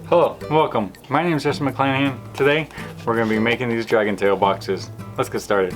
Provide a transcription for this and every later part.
Hello, welcome. My name is JesseMcDesign. Today, we're going to be making these dragon tail boxes. Let's get started.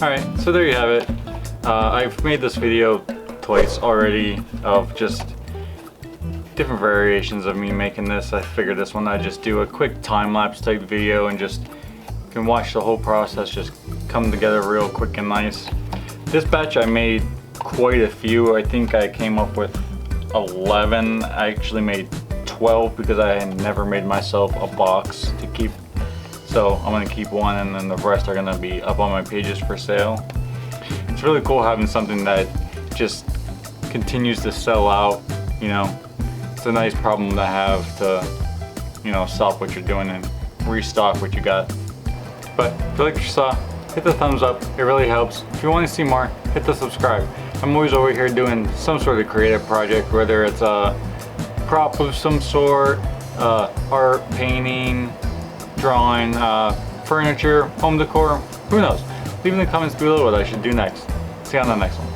Alright, so there you have it. I've made this video twice already of just different variations of me making this. I figured this one I'd just do a quick time-lapse type video and just you can watch the whole process just come together real quick and nice. This batch I made quite a few. I think I came up with 11. I actually made 12 because I had never made myself a box to keep. So I'm gonna keep one and then the rest are gonna be up on my pages for sale. It's really cool having something that just continues to sell out, you know. It's a nice problem to have to, you know, stop what you're doing and restock what you got. But if you like what you saw, hit the thumbs up, it really helps. If you want to see more, hit the subscribe. I'm always over here doing some sort of creative project, whether it's a prop of some sort, art, painting, drawing, furniture, home decor, who knows. Leave in the comments below what I should do next. See you on the next one.